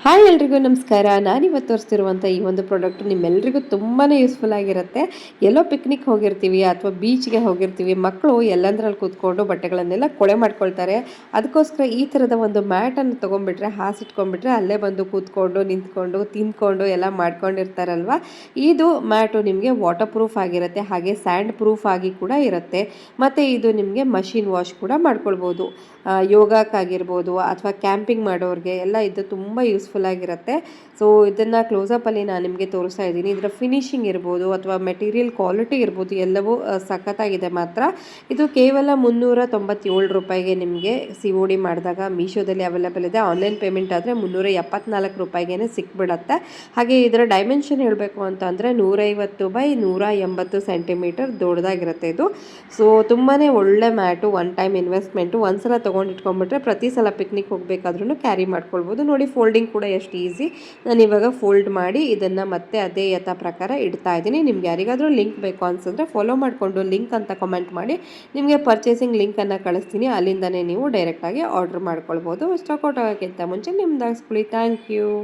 Hi ಎಲ್ರಿಗೂ ನಮಸ್ಕಾರ. ನಾನಿವತ್ತು ತೋರಿಸ್ತಿರುವಂಥ ಈ ಒಂದು ಪ್ರಾಡಕ್ಟ್ ನಿಮ್ಮೆಲ್ರಿಗೂ ತುಂಬಾ ಯೂಸ್ಫುಲ್ ಆಗಿರುತ್ತೆ. ಎಲ್ಲೋ ಪಿಕ್ನಿಕ್ ಹೋಗಿರ್ತೀವಿ ಅಥವಾ ಬೀಚ್ಗೆ ಹೋಗಿರ್ತೀವಿ, ಮಕ್ಕಳು ಎಲ್ಲಂದ್ರಲ್ಲಿ ಕೂತ್ಕೊಂಡು ಬಟ್ಟೆಗಳನ್ನೆಲ್ಲ ಕೊಳೆ ಮಾಡ್ಕೊಳ್ತಾರೆ. ಅದಕ್ಕೋಸ್ಕರ ಈ ಥರದ ಒಂದು ಮ್ಯಾಟನ್ನು ತೊಗೊಂಡ್ಬಿಟ್ರೆ, ಹಾಸಿಟ್ಕೊಂಡ್ಬಿಟ್ರೆ ಅಲ್ಲೇ ಬಂದು ಕೂತ್ಕೊಂಡು ನಿಂತ್ಕೊಂಡು ತಿಂದ್ಕೊಂಡು ಎಲ್ಲ ಮಾಡ್ಕೊಂಡಿರ್ತಾರಲ್ವ. ಇದು ಮ್ಯಾಟು ನಿಮಗೆ ವಾಟರ್ ಪ್ರೂಫ್ ಆಗಿರುತ್ತೆ, ಹಾಗೆ ಸ್ಯಾಂಡ್ ಪ್ರೂಫ್ ಆಗಿ ಕೂಡ ಇರುತ್ತೆ. ಮತ್ತು ಇದು ನಿಮಗೆ ಮಷಿನ್ ವಾಶ್ ಕೂಡ ಮಾಡ್ಕೊಳ್ಬೋದು. ಯೋಗಕ್ಕಾಗಿರ್ಬೋದು ಅಥವಾ ಕ್ಯಾಂಪಿಂಗ್ ಮಾಡೋರಿಗೆ ಎಲ್ಲ ಇದು ತುಂಬ ಯೂಸ್ಫುಲ್ ಆಗಿರುತ್ತೆ. ಸೊ ಇದನ್ನು ಕ್ಲೋಸಪ್ಪಲ್ಲಿ ನಾನು ನಿಮಗೆ ತೋರಿಸ್ತಾ ಇದ್ದೀನಿ. ಇದರ ಫಿನಿಶಿಂಗ್ ಇರ್ಬೋದು ಅಥವಾ ಮೆಟೀರಿಯಲ್ ಕ್ವಾಲಿಟಿ ಇರ್ಬೋದು, ಎಲ್ಲವೂ ಸಖತ್ತಾಗಿದೆ ಮಾತ್ರ. ಇದು ಕೇವಲ 397 ರೂಪಾಯಿಗೆ ನಿಮಗೆ COD ಮಾಡಿದಾಗ ಮೀಶೋದಲ್ಲಿ ಅವೈಲೇಬಲ್ ಇದೆ. ಆನ್ಲೈನ್ ಪೇಮೆಂಟ್ ಆದರೆ 374 ರೂಪಾಯಿಗೆ ಸಿಕ್ಬಿಡತ್ತೆ. ಹಾಗೆ ಇದರ ಡೈಮೆನ್ಷನ್ ಹೇಳಬೇಕು ಅಂತ ಅಂದರೆ 150 ಬೈ 180 ಸೆಂಟಿಮೀಟರ್ ದೊಡ್ಡದಾಗಿರುತ್ತೆ ಇದು. ಸೊ ತುಂಬಾ ಒಳ್ಳೆ ಮ್ಯಾಟು, ಒನ್ ಟೈಮ್ ಇನ್ವೆಸ್ಟ್ಮೆಂಟು. ಒಂದ್ಸಲ ತೊಗೊಂಡಿಟ್ಕೊಂಡ್ಬಿಟ್ರೆ ಪ್ರತಿ ಸಲ ಪಿಕ್ನಿಕ್ ಹೋಗಬೇಕಾದ್ರೂ ಕ್ಯಾರಿ ಮಾಡ್ಕೊಳ್ಬೋದು. ನೋಡಿ ಫೋಲ್ಡಿಂಗ್ ಕೂಡ ಎಷ್ಟು ಈಸಿ. ನಾನು ಇವಾಗ ಫೋಲ್ಡ್ ಮಾಡಿ ಇದನ್ನು ಮತ್ತೆ ಅದೇ ಯಥಾ ಪ್ರಕಾರ ಇಡ್ತಾ ಇದ್ದೀನಿ. ನಿಮ್ಗೆ ಯಾರಿಗಾದರೂ ಲಿಂಕ್ ಬೇಕು ಅನ್ಸಿದ್ರೆ ಫಾಲೋ ಮಾಡಿಕೊಂಡು ಲಿಂಕ್ ಅಂತ ಕಮೆಂಟ್ ಮಾಡಿ, ನಿಮಗೆ ಪರ್ಚೇಸಿಂಗ್ ಲಿಂಕನ್ನು ಕಳಿಸ್ತೀನಿ. ಅಲ್ಲಿಂದನೇ ನೀವು ಡೈರೆಕ್ಟಾಗಿ ಆರ್ಡ್ರ್ ಮಾಡ್ಕೊಳ್ಬೋದು. ಸ್ಟಾಕ್ ಔಟ್ ಆಗೋಕ್ಕಿಂತ ಮುಂಚೆ ನಿಮ್ದು ಹಾಕ್ಸ್ಕೊಳ್ಳಿ. Thank you.